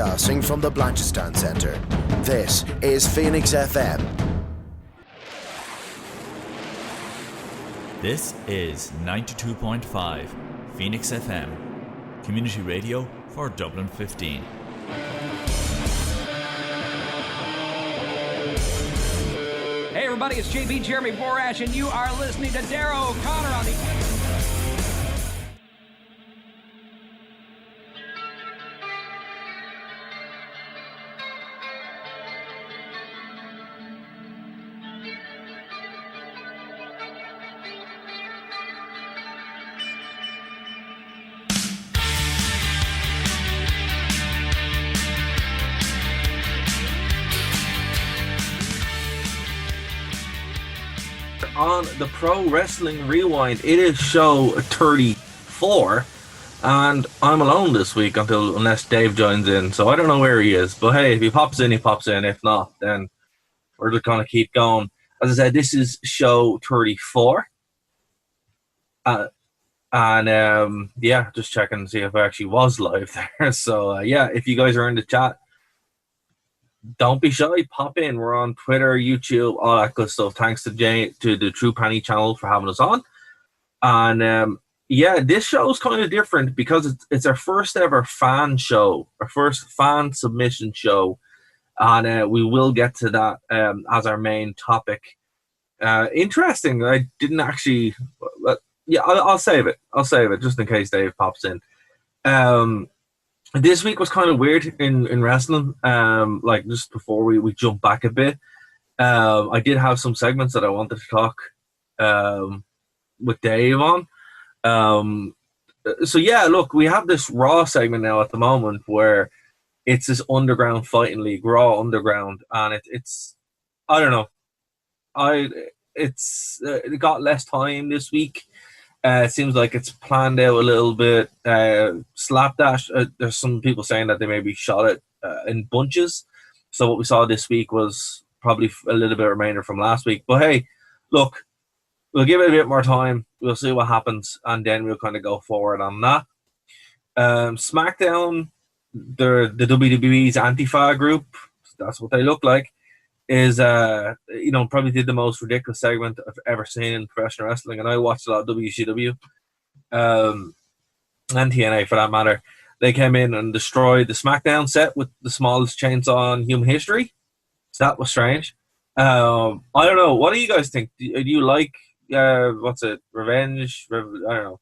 Broadcasting from the Blanchardstown Centre, this is Phoenix FM. This is 92.5 Phoenix FM, community radio for Dublin 15. Hey everybody, it's JB Jeremy Borash, and you are listening to Darrow O'Connor on the... On the Pro Wrestling Rewind, it is show 34, and I'm alone this week unless Dave joins in, so I don't know where he is, but hey, if he pops in, he pops in. If not, then we're just gonna keep going. As I said, this is show 34, and just checking to see if I actually was live there. So if you guys are in the chat, don't be shy, pop in. We're on Twitter, YouTube, all that good stuff. Thanks to the True Penny channel for having us on. And this show is kind of different because it's our first ever fan show, our first fan submission show. And we will get to that as our main topic. Interesting. I didn't actually... I'll save it. I'll save it just in case Dave pops in. This week was kind of weird in wrestling. Like just before we jump back a bit, I did have some segments that I wanted to talk with Dave on. Look, we have this Raw segment now at the moment where it's this underground fighting league, Raw Underground, and it's I don't know, it got less time this week. It seems like it's planned out a little bit. Slapdash, there's some people saying that they maybe shot it in bunches. So what we saw this week was probably a little bit of remainder from last week. But hey, look, we'll give it a bit more time. We'll see what happens, and then we'll kind of go forward on that. SmackDown, the WWE's Antifa group, that's what they look like, is probably did the most ridiculous segment I've ever seen in professional wrestling, and I watched a lot of WCW and TNA for that matter. They came in and destroyed the SmackDown set with the smallest chainsaw in human history. So that was strange. I don't know. What do you guys think? Do you like what's it? Revenge? I don't know.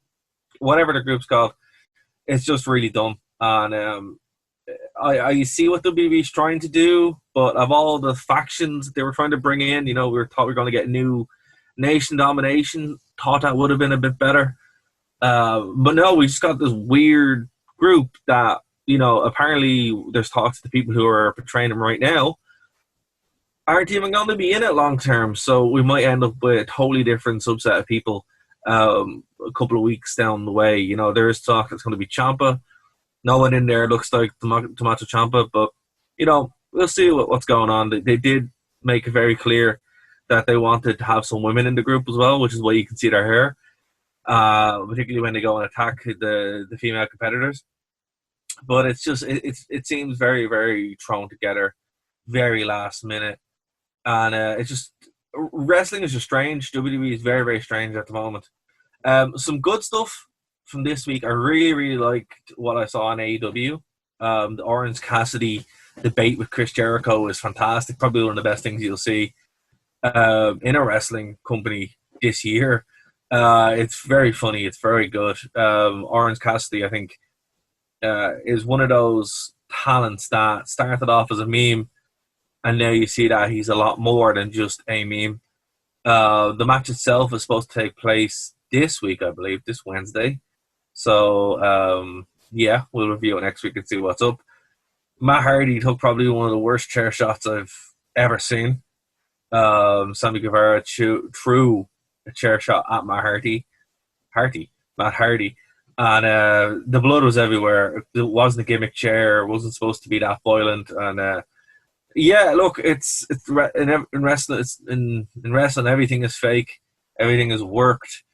Whatever the group's called. It's just really dumb. And I see what WWE's trying to do, but of all the factions they were trying to bring in, we thought we were going to get new Nation Domination. Thought that would have been a bit better. But no, we just got this weird group that, apparently there's talks to the people who are portraying them right now aren't even going to be in it long term. So we might end up with a totally different subset of people a couple of weeks down the way. There is talk it's going to be Ciampa. No one in there looks like Tommaso Ciampa, but, we'll see what's going on. They did make it very clear that they wanted to have some women in the group as well, which is why you can see their hair, particularly when they go and attack the female competitors. But it's just, it seems very, very thrown together, very last minute. And it's just, wrestling is just strange. WWE is very, very strange at the moment. Some good stuff from this week. I really, really liked what I saw on AEW. The Orange Cassidy debate with Chris Jericho is fantastic. Probably one of the best things you'll see in a wrestling company this year. It's very funny. It's very good. Orange Cassidy, I think, is one of those talents that started off as a meme, and now you see that he's a lot more than just a meme. The match itself is supposed to take place this week, I believe, this Wednesday. So, we'll review it next week and see what's up. Matt Hardy took probably one of the worst chair shots I've ever seen. Sammy Guevara threw a chair shot at Matt Hardy. And the blood was everywhere. It wasn't a gimmick chair. It wasn't supposed to be that violent. And, look, it's in wrestling, in wrestling, everything is fake. Everything is worked.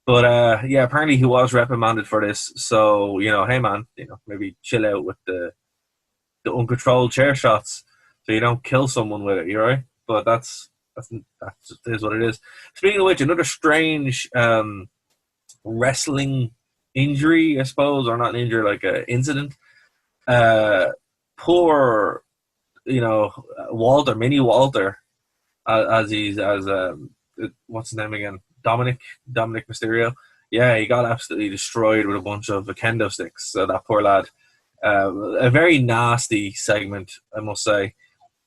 But, apparently he was reprimanded for this. So, hey, man, maybe chill out with the the uncontrolled chair shots, so you don't kill someone with it. You're right, but that's is what it is. Speaking of which, another strange wrestling injury, I suppose, or not an injury, like an incident. Poor, Walter, Mini Walter, as what's his name again? Dominic Mysterio. Yeah, he got absolutely destroyed with a bunch of kendo sticks. So that poor lad. A very nasty segment, I must say.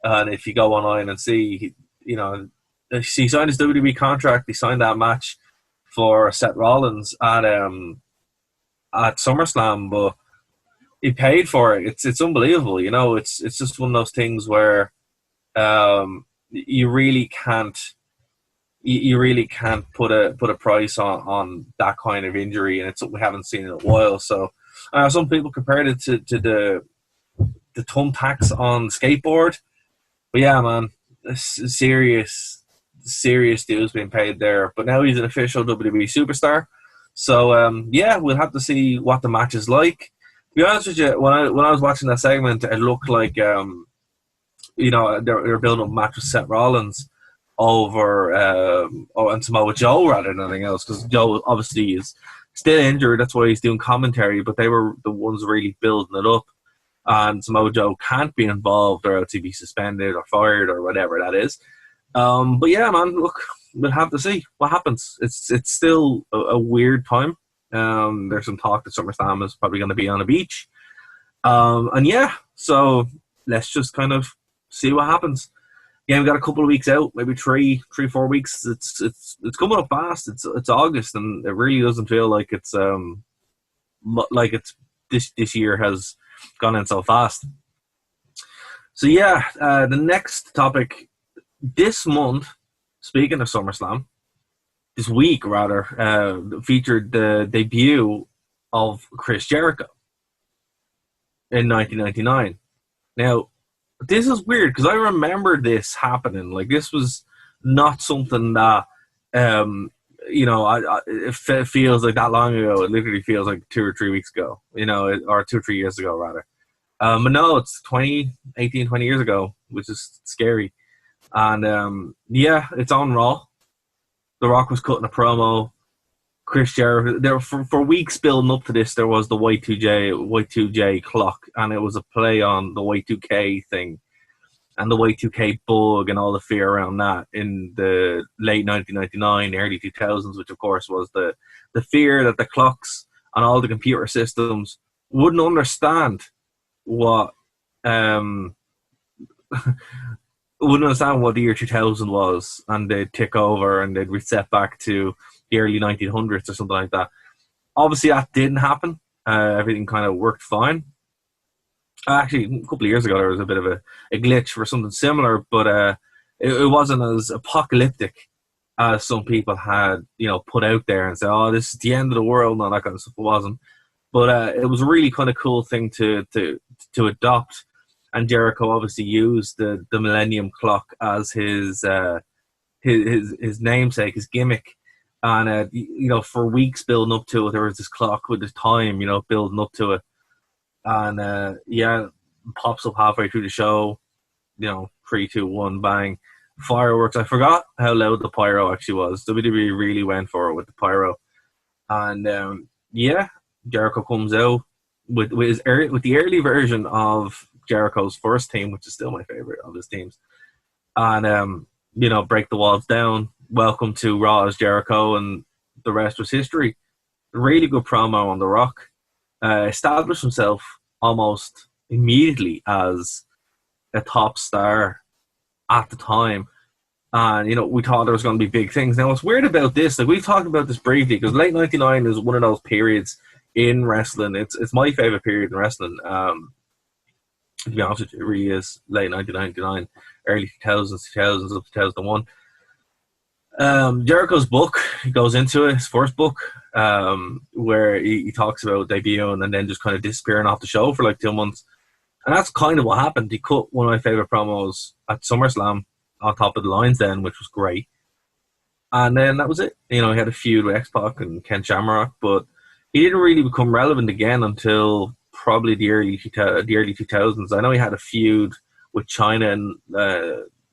And if you go online and see, he signed his WWE contract. He signed that match for Seth Rollins at SummerSlam, but he paid for it. It's unbelievable. It's just one of those things where you really can't put a price on that kind of injury, and it's something we haven't seen in a while. So some people compared it to the thumbtacks on skateboard, but yeah, man, serious dues being paid there. But now he's an official WWE superstar. So we'll have to see what the match is like. To be honest with you, when I was watching that segment, it looked like they were building up a match with Seth Rollins over and Samoa Joe rather than anything else, because Joe obviously is still injured. That's why he's doing commentary, but they were the ones really building it up. And Samoa Joe can't be involved, or else he'd be suspended or fired or whatever that is. But yeah, man, look, we'll have to see what happens. It's still a weird time. There's some talk that SummerSlam is probably going to be on a beach. And yeah, so let's just kind of see what happens. Yeah, we've got a couple of weeks out, maybe 3-4 weeks. It's coming up fast. It's August, and it really doesn't feel like it's this year has gone in so fast. So yeah, the next topic this month, speaking of SummerSlam, this week rather, featured the debut of Chris Jericho in 1999. Now, this is weird because I remember this happening. Like, this was not something that, it feels like that long ago. It literally feels like 2 or 3 weeks ago, or 2 or 3 years ago, rather. But no, it's 20 years ago, which is scary. And, it's on Raw. The Rock was cutting a promo. Chris Jericho, there for weeks building up to this, there was the Y2J clock, and it was a play on the Y2K thing and the Y2K bug and all the fear around that in the late 1999, early 2000s, which of course was the fear that the clocks and all the computer systems wouldn't understand what the year 2000 was, and they'd tick over and they'd reset back to the early 1900s or something like that. Obviously, that didn't happen. Everything kind of worked fine. Actually, a couple of years ago, there was a bit of a glitch for something similar, but it wasn't as apocalyptic as some people had, put out there and said, "Oh, this is the end of the world," and all that kind of stuff. It wasn't, but it was a really kind of cool thing to adopt. And Jericho obviously used the Millennium Clock as his namesake, his gimmick. And, for weeks building up to it, there was this clock with this time, building up to it. And, it pops up halfway through the show, 3, 2, 1, bang. Fireworks. I forgot how loud the pyro actually was. WWE really went for it with the pyro. And, Jericho comes out with the early version of Jericho's first team, which is still my favorite of his teams, and break the walls down. Welcome to Raw as Jericho, and the rest was history. Really good promo on The Rock. Established himself almost immediately as a top star at the time, and we thought there was going to be big things. Now, what's weird about this, like we've talked about this briefly, because late '99 is one of those periods in wrestling. It's my favorite period in wrestling. To be honest with you, it really is late 1999, early 2000s, up to 2001. Jericho's book, he goes into it, his first book, where he talks about debuting and then just kind of disappearing off the show for like 2 months. And that's kind of what happened. He cut one of my favorite promos at SummerSlam on top of the lines then, which was great. And then that was it. He had a feud with X-Pac and Ken Shamrock, but he didn't really become relevant again until probably the early 2000s. I know he had a feud with China and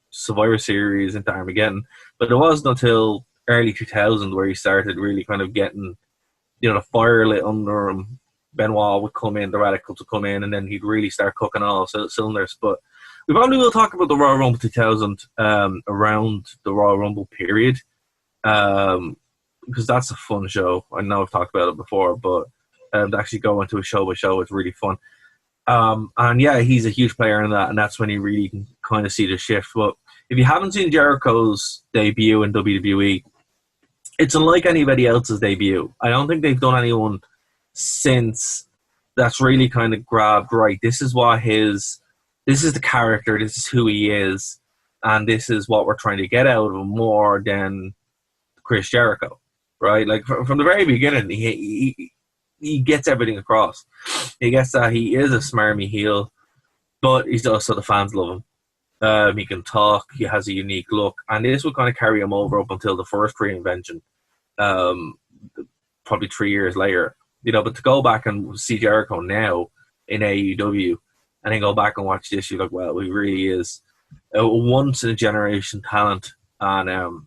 Survivor Series into Armageddon, but it wasn't until early 2000 where he started really kind of getting, the fire lit under him. Benoit would come in, the Radicals would come in, and then he'd really start cooking all cylinders. But we probably will talk about the Royal Rumble 2000 around the Royal Rumble period, because that's a fun show. I know I've talked about it before, but to actually go into a show by show is really fun. And yeah, he's a huge player in that, and that's when you really can kind of see the shift. But if you haven't seen Jericho's debut in WWE, it's unlike anybody else's debut. I don't think they've done anyone since that's really kind of grabbed, right, this is the character, this is who he is, and this is what we're trying to get out of him more than Chris Jericho, right? Like from the very beginning, he gets everything across. He gets that he is a smarmy heel, but he's also, the fans love him. He can talk, he has a unique look, and this will kind of carry him over up until the first reinvention, probably 3 years later. But to go back and see Jericho now in AEW and then go back and watch this, you're like, well, he really is a once-in-a-generation talent. And,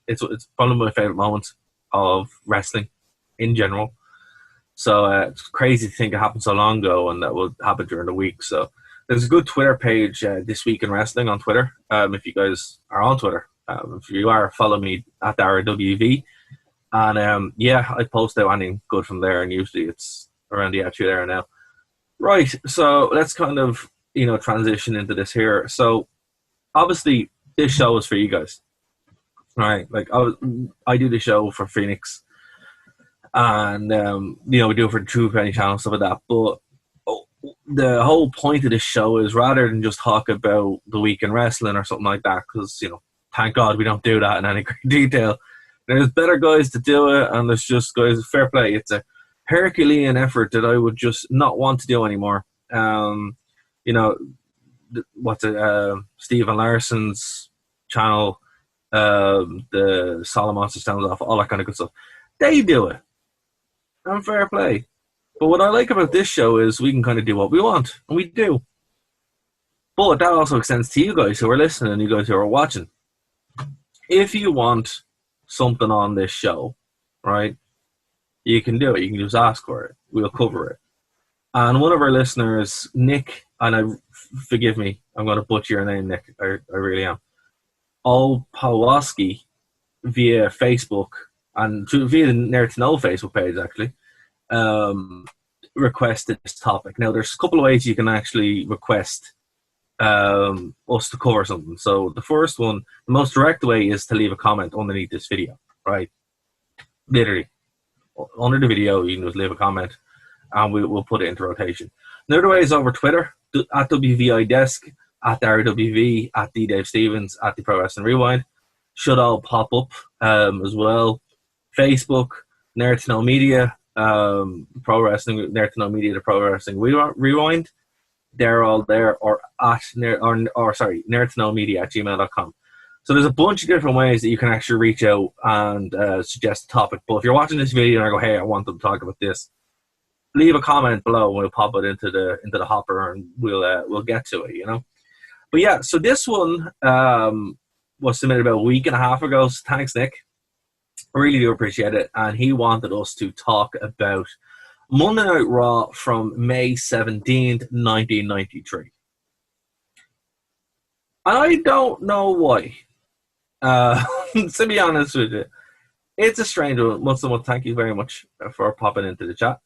it's one of my favourite moments of wrestling in general. So it's crazy to think it happened so long ago and that will happen during the week. So there's a good Twitter page, This Week in Wrestling on Twitter, if you guys are on Twitter. If you are, follow me at RWV. And I post out anything good from there, and usually it's around the 2 there now. Right, so let's kind of transition into this here. So obviously this show is for you guys, right? Like I do the show for Phoenix, and we do it for the True Penny channel, stuff like that. But the whole point of this show is rather than just talk about the week in wrestling or something like that, because thank God we don't do that in any great detail. There's better guys to do it, and there's just guys, fair play. It's a Herculean effort that I would just not want to do anymore. Stephen Larson's channel, the Solid Monsters channel, all that kind of good stuff. They do it. And fair play. But what I like about this show is we can kind of do what we want, and we do. But that also extends to you guys who are listening and you guys who are watching. If you want something on this show, right, you can do it. You can just ask for it. We'll cover it. And one of our listeners, Nick, and forgive me, I'm going to butcher your name, Nick. I really am. Pawaski via Facebook and via the Nerd to Know Facebook page, actually, requested this topic. Now, there's a couple of ways you can actually request us to cover something. So the first one, the most direct way, is to leave a comment underneath this video, right? Literally. Under the video, you can just leave a comment and we'll put it into rotation. Another way is over Twitter, at WVI Desk, at RWV, at Dave Stevens, at the Pro Wrestling Rewind. Should all pop up as well. Facebook, Nerd to Know Media, Pro Wrestling, Nerd to Know Media, the Pro Wrestling Rewind. They're all there, or at nerdtoknowmedia@gmail.com. So there's a bunch of different ways that you can actually reach out and suggest a topic. But if you're watching this video and I go, hey, I want them to talk about this, leave a comment below and we'll pop it into the hopper and we'll get to it, But yeah, so this one was submitted about a week and a half ago. So thanks, Nick. I really do appreciate it. And he wanted us to talk about Monday Night Raw from May 17th, 1993. And I don't know why. To be honest with you, it's a strange one. Once again, thank you very much for popping into the chat.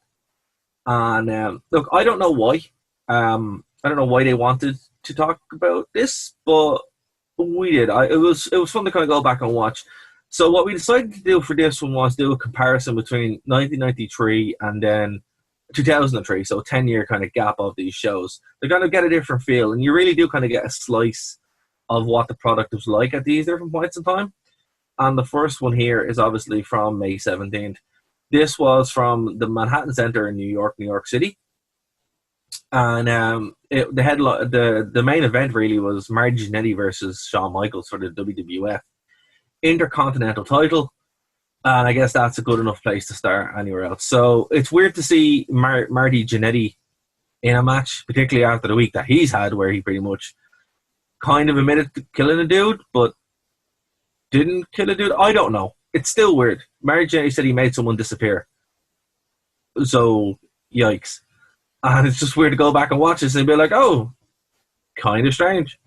And look, I don't know why. I don't know why they wanted to talk about this, but we did. It was fun to kind of go back and watch. So what we decided to do for this one was do a comparison between 1993 and then 2003, so a 10-year kind of gap of these shows. They're going to get a different feel, and you really do kind of get a slice of what the product was like at these different points in time. And the first one here is obviously from May 17th. This was from the Manhattan Center in New York City. And the main event really was Marty Jannetty versus Shawn Michaels for the WWF Intercontinental title. And I guess that's a good enough place to start anywhere else. So it's weird to see Marty Jannetty in a match, particularly after the week that he's had, where he pretty much kind of admitted to killing a dude, but didn't kill a dude. I don't know. It's still weird. Marty Jannetty said he made someone disappear. So, yikes. And it's just weird to go back and watch this and be like, oh, kind of strange.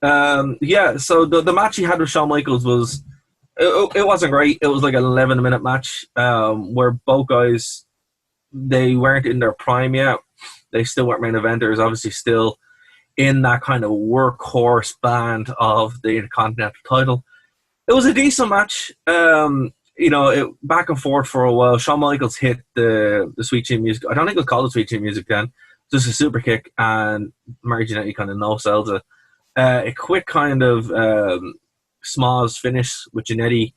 So the match he had with Shawn Michaels was, it wasn't great. It was like an 11-minute match where both guys, they weren't in their prime yet. They still weren't main eventers, obviously still in that kind of workhorse band of the Intercontinental title. It was a decent match. Back and forth for a while. Shawn Michaels hit the Sweet Chin Music. I don't think it was called the Sweet Chin Music then. Just a super kick, and Marty Jannetty kind of no-sells it. A quick kind of smalls finish with Jannetty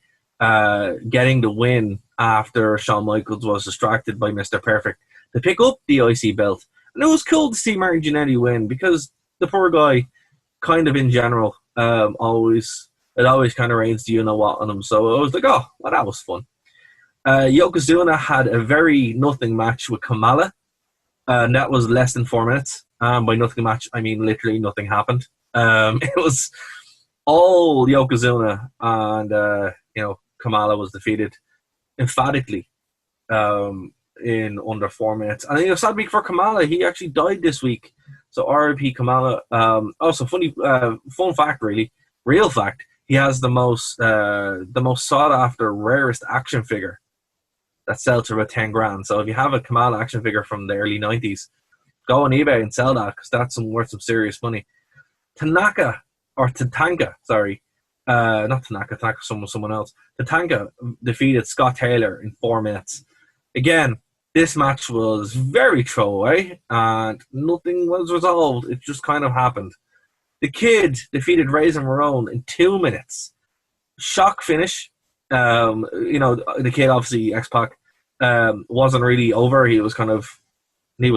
getting the win after Shawn Michaels was distracted by Mr. Perfect to pick up the IC belt. And it was cool to see Marty Jannetty win because the poor guy, kind of in general, always kind of rains the you-know-what on him. So I was like, oh, well, that was fun. Yokozuna had a very nothing match with Kamala, and that was less than 4 minutes. By nothing match, I mean literally nothing happened. It was all Yokozuna, and Kamala was defeated emphatically in under 4 minutes. And it was a sad week for Kamala. He actually died this week. So R.I.P. Kamala. Also, fun fact, really, real fact. He has the most sought after, rarest action figure that sells for about 10 grand. So if you have a Kamala action figure from the early 90s, go on eBay and sell that because that's worth some serious money. Tatanka, not Tanaka, someone else. Tatanka defeated Scott Taylor in 4 minutes. Again, this match was very throwaway and nothing was resolved. It just kind of happened. The Kid defeated Razor Ramon in 2 minutes. Shock finish. The Kid, obviously, X-Pac, wasn't really over. He was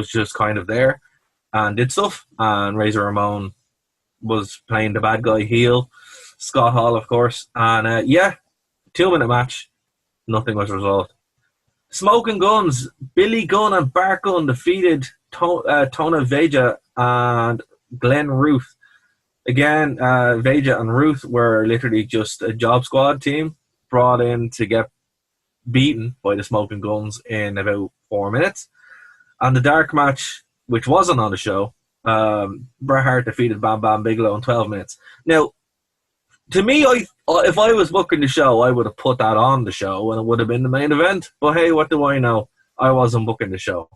just kind of there and did stuff. And Razor Ramon was playing the bad guy heel. Scott Hall, of course. And 2-minute match. Nothing was resolved. Smoking Guns. Billy Gunn and Bart Gunn defeated Tona Vajda and Glen Ruth. Again, Vajda and Ruth were literally just a job squad team brought in to get beaten by the Smoking Guns in about 4 minutes. And the dark match, which wasn't on the show, Bret Hart defeated Bam Bam Bigelow in 12 minutes. Now, to me, if I was booking the show, I would have put that on the show and it would have been the main event. But hey, what do I know? I wasn't booking the show.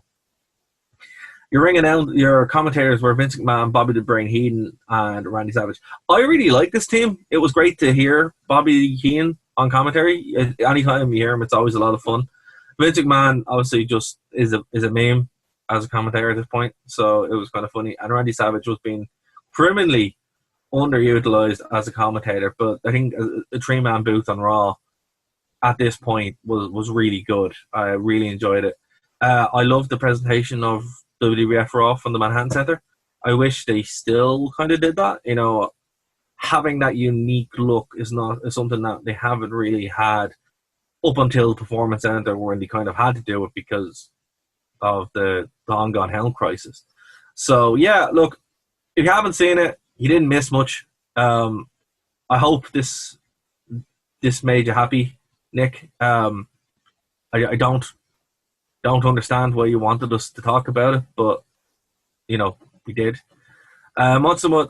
Your commentators were Vince McMahon, Bobby the Brain Heenan, and Randy Savage. I really like this team. It was great to hear Bobby Heenan on commentary. Anytime you hear him, it's always a lot of fun. Vince McMahon obviously just is a meme as a commentator at this point, so it was kind of funny. And Randy Savage was being criminally underutilized as a commentator, but I think a 3-man booth on Raw at this point was really good. I really enjoyed it. I loved the presentation of WWF Raw from the Manhattan Center. I wish they still kind of did that. Having that unique look is something that they haven't really had up until the Performance Center, when they kind of had to do it because of the ongoing health crisis. So yeah, look, if you haven't seen it, you didn't miss much. I hope this made you happy, Nick. I don't understand why you wanted us to talk about it, but we did. Matsumo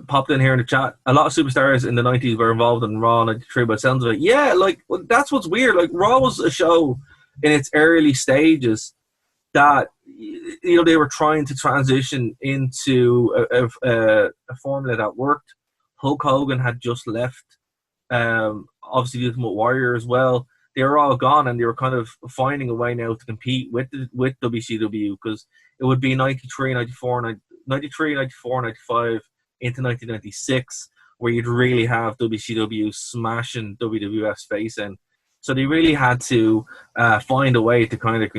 popped in here in the chat. A lot of superstars in the 90s were involved in Raw 93, but it sounds like, that's what's weird. Like, Raw was a show in its early stages that they were trying to transition into a formula that worked. Hulk Hogan had just left. Obviously, the Ultimate Warrior as well. They were all gone, and they were kind of finding a way now to compete with WCW, because it would be 93, 94, 95 into 1996 where you'd really have WCW smashing WWF's face in. So they really had to find a way to kind of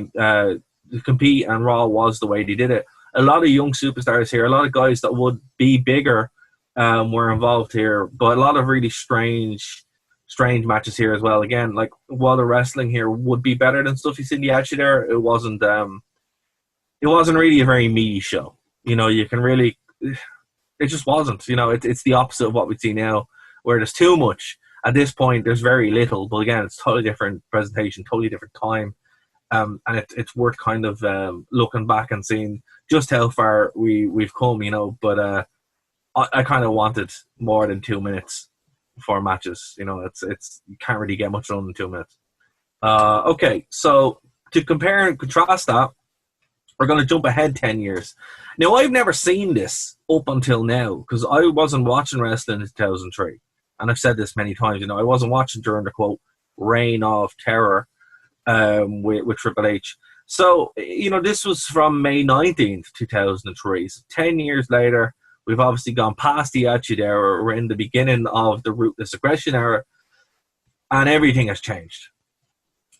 compete, and Raw was the way they did it. A lot of young superstars here, a lot of guys that would be bigger were involved here, but a lot of really strange strange matches here as well. Again, like, while the wrestling here would be better than stuff you see in the Attitude Era, it wasn't really a very meaty show. You know, you can really, it just wasn't. You know, it's the opposite of what we see now, where there's too much. At this point, there's very little, but again, it's totally different presentation, totally different time. And it's worth kind of looking back and seeing just how far we've come, you know. But I kind of wanted more than 2 minutes for matches. You know, it's you can't really get much done in 2 minutes. Okay, so to compare and contrast that, we're going to jump ahead 10 years. Now, I've never seen this up until now because I wasn't watching wrestling in 2003. And I've said this many times, you know, I wasn't watching during the, quote, reign of terror with Triple H. So, you know, this was from May 19th, 2003. So 10 years later, we've obviously gone past the Attitude Era. We're in the beginning of the Ruthless Aggression Era. And everything has changed.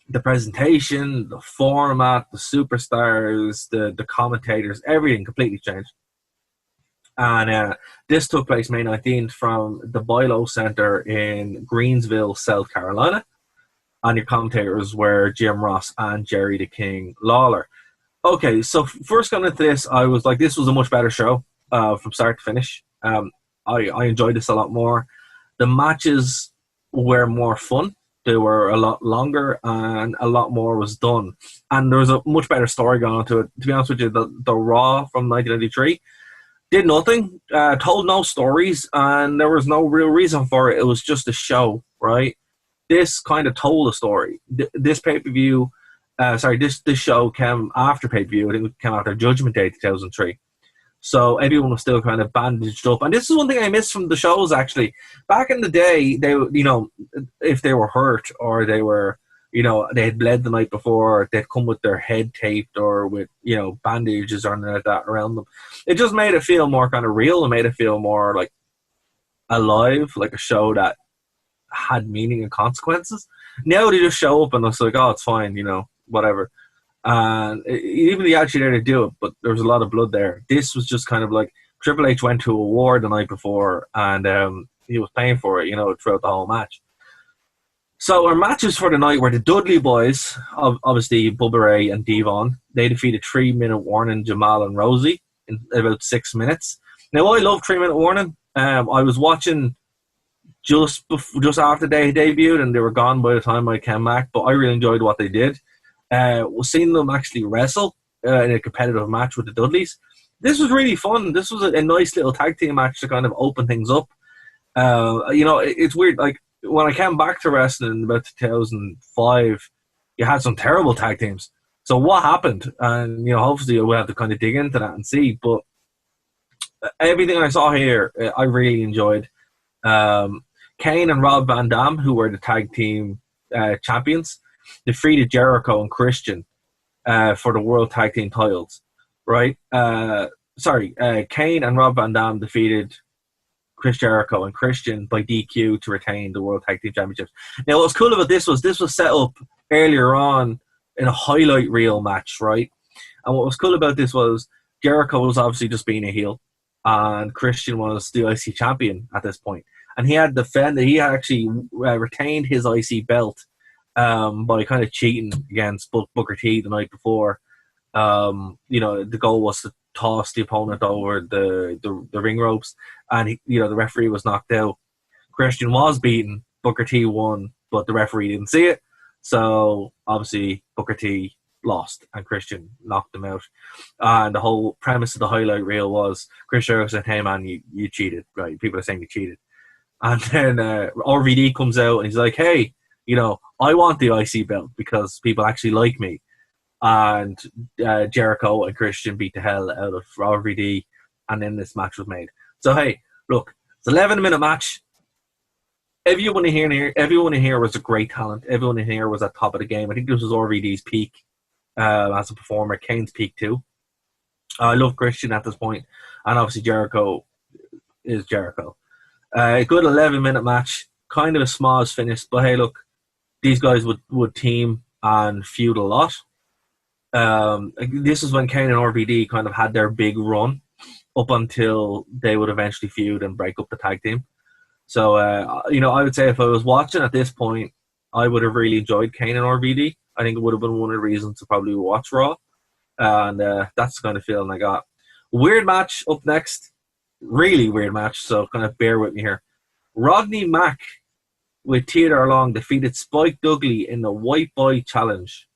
The presentation, the format, the superstars, the commentators, everything completely changed. And this took place May 19th from the Boylo Center in Greensville, South Carolina. And your commentators were Jim Ross and Jerry the King Lawler. Okay, so first going into this, I was like, this was a much better show from start to finish. I enjoyed this a lot more. The matches were more fun. They were a lot longer and a lot more was done. And there was a much better story going on to it. To be honest with you, the Raw from 1993 did nothing, told no stories, and there was no real reason for it. It was just a show, right? This kind of told a story. This pay-per-view, this show came after pay-per-view. I think it came after Judgment Day 2003. So everyone was still kind of bandaged up. And this is one thing I missed from the shows, actually. Back in the day, they, you know, if they were hurt or they were, you know, they had bled the night before, they'd come with their head taped or with, you know, bandages or anything like that around them. It just made it feel more kind of real. It made it feel more like alive, like a show that had meaning and consequences. Now they just show up and it's like, oh, it's fine, you know, whatever. And even the Attitude Era do it, but there was a lot of blood there. This was just kind of like Triple H went to a war the night before and he was paying for it, you know, throughout the whole match. So our matches for the night were the Dudley Boyz, obviously Bubba Ray and Devon. They defeated 3 Minute Warning, Jamal and Rosey in about 6 minutes. Now, I love 3 Minute Warning. I was watching just after they debuted and they were gone by the time I came back, but I really enjoyed what they did. Seeing them actually wrestle in a competitive match with the Dudleys. This was really fun. This was a nice little tag team match to kind of open things up. You know, it's weird. Like, when I came back to wrestling in about 2005, you had some terrible tag teams. So what happened? And, you know, hopefully we'll have to kind of dig into that and see. But everything I saw here, I really enjoyed. Kane and Rob Van Dam, who were the tag team champions, defeated Jericho and Christian for the World Tag Team titles, right? Kane and Rob Van Dam defeated Chris Jericho and Christian by DQ to retain the World Tag Team Championships. Now, what was cool about this was set up earlier on in a highlight reel match, right? And what was cool about this was Jericho was obviously just being a heel, and Christian was the IC champion at this point. And he had actually retained his IC belt by kind of cheating against Booker T the night before. You know, the goal was to toss the opponent over the ring ropes, and the referee was knocked out. Christian was beaten, Booker T won, but the referee didn't see it, so obviously Booker T lost and Christian knocked him out. And the whole premise of the highlight reel was Chris Jericho said, "Hey man, you cheated, right? People are saying you cheated." And then RVD comes out and he's like, "Hey, you know, I want the IC belt because people actually like me." And Jericho and Christian beat the hell out of RVD, and then this match was made. So hey, look, it's an 11-minute match. Everyone in here was a great talent. Everyone in here was at top of the game. I think this was RVD's peak as a performer. Kane's peak too. I love Christian at this point, and obviously Jericho is Jericho. A good 11-minute match, kind of a small finish, but hey, look, these guys would team and feud a lot. This is when Kane and RVD kind of had their big run up until they would eventually feud and break up the tag team. So, I would say if I was watching at this point, I would have really enjoyed Kane and RVD. I think it would have been one of the reasons to probably watch Raw. And that's the kind of feeling I got. Weird match up next. Really weird match, so kind of bear with me here. Rodney Mack with Theodore Long defeated Spike Dudley in the White Boy Challenge.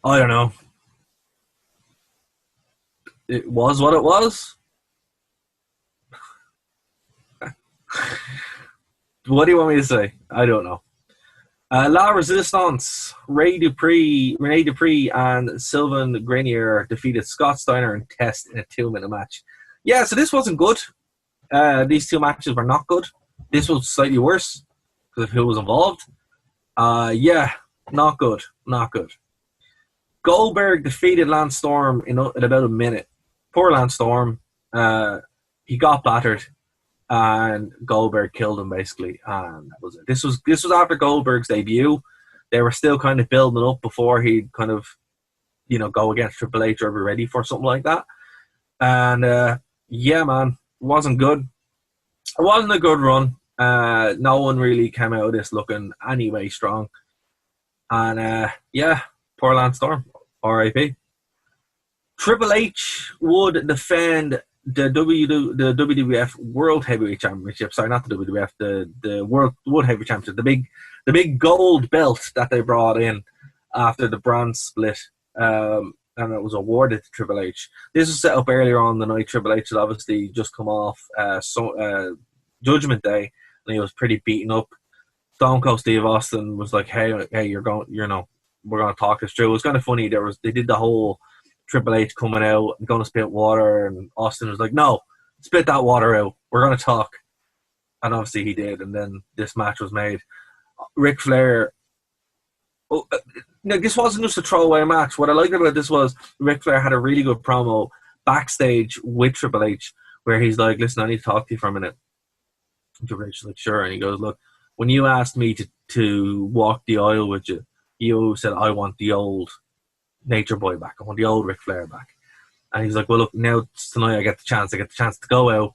I don't know. It was what it was. What do you want me to say? I don't know. La Resistance, Rene Dupree, and Sylvain Grenier defeated Scott Steiner and Test in a 2-minute match. Yeah, so this wasn't good. These two matches were not good. This was slightly worse because of who was involved. Yeah, not good. Not good. Goldberg defeated Lance Storm in about a minute. Poor Lance Storm. He got battered. And Goldberg killed him basically, and that was it. This was after Goldberg's debut. They were still kind of building up before he'd kind of, go against Triple H or be ready for something like that. And yeah, man, it wasn't good. It wasn't a good run. No one really came out of this looking anyway strong. And yeah, poor Lance Storm, R.I.P. Triple H would defend the WWF World Heavyweight Championship. Sorry, not the WWF, the World Heavyweight Championship. The big gold belt that they brought in after the brand split, and it was awarded to Triple H. This was set up earlier on the night. Triple H had obviously just come off Judgment Day, and he was pretty beaten up. Stone Cold Steve Austin was like, "Hey, we're going to talk this through." It was kind of funny. They did the whole Triple H coming out and going to spit water, and Austin was like, "No, spit that water out. We're going to talk." And obviously he did, and then this match was made. Ric Flair. This wasn't just a throwaway match. What I liked about this was Ric Flair had a really good promo backstage with Triple H, where he's like, "Listen, I need to talk to you for a minute." And Triple H is like, "Sure." And he goes, "Look, when you asked me to walk the aisle with you, you said I want the old Nature Boy back. I want the old Ric Flair back." And he's like, "Well, look, now tonight I get the chance to go out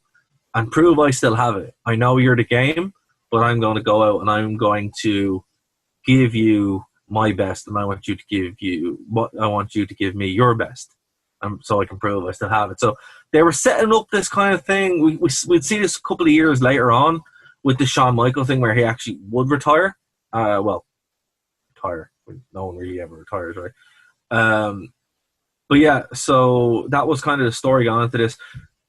and prove I still have it. I know you're the game, but I'm going to go out and I'm going to give you my best, and I want you to give me your best, so I can prove I still have it." So they were setting up this kind of thing. We'd see this a couple of years later on with the Shawn Michaels thing, where he actually would retire. Retire. No one really ever retires, right? But yeah, so that was kind of the story going into this.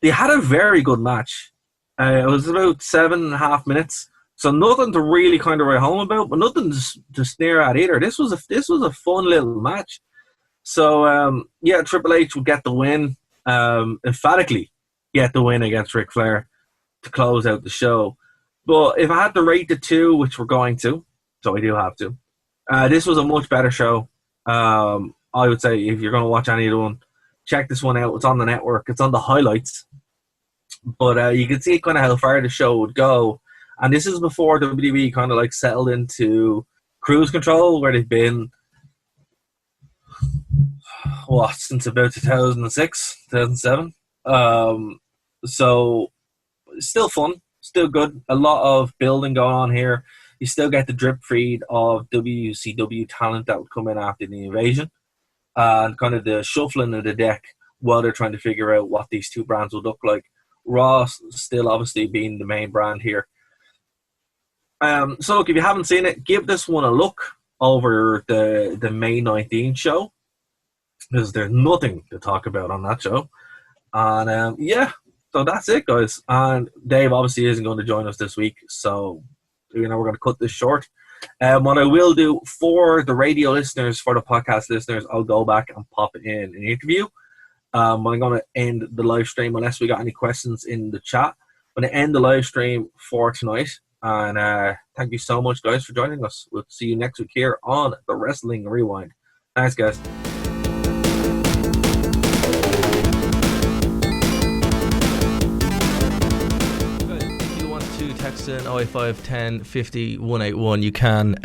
They had a very good match. It was about 7.5 minutes, so nothing to really kind of write home about, but nothing to sneer at either. This was a fun little match. So yeah, Triple H would get the win, emphatically get the win against Ric Flair to close out the show. But if I had to rate the two, which we're going to, so I do have to, this was a much better show. I would say if you're going to watch any of the one, check this one out. It's on the network. It's on the highlights. But you can see kind of how far the show would go. And this is before WWE kind of like settled into cruise control, where they've been, since about 2006, 2007. So still fun, still good. A lot of building going on here. You still get the drip feed of WCW talent that would come in after the invasion, and kind of the shuffling of the deck while they're trying to figure out what these two brands would look like. Raw still obviously being the main brand here. So look, if you haven't seen it, give this one a look over the May 19th show, because there's nothing to talk about on that show. And yeah, so that's it, guys. And Dave obviously isn't going to join us this week, so we're going to cut this short. What I will do for the radio listeners, for the podcast listeners, I'll go back and pop in an interview. I'm going to end the live stream unless we got any questions in the chat. I'm going to end the live stream for tonight. And thank you so much, guys, for joining us. We'll see you next week here on the Wrestling Rewind. Thanks, guys. Text in 085 10 50 181. You can,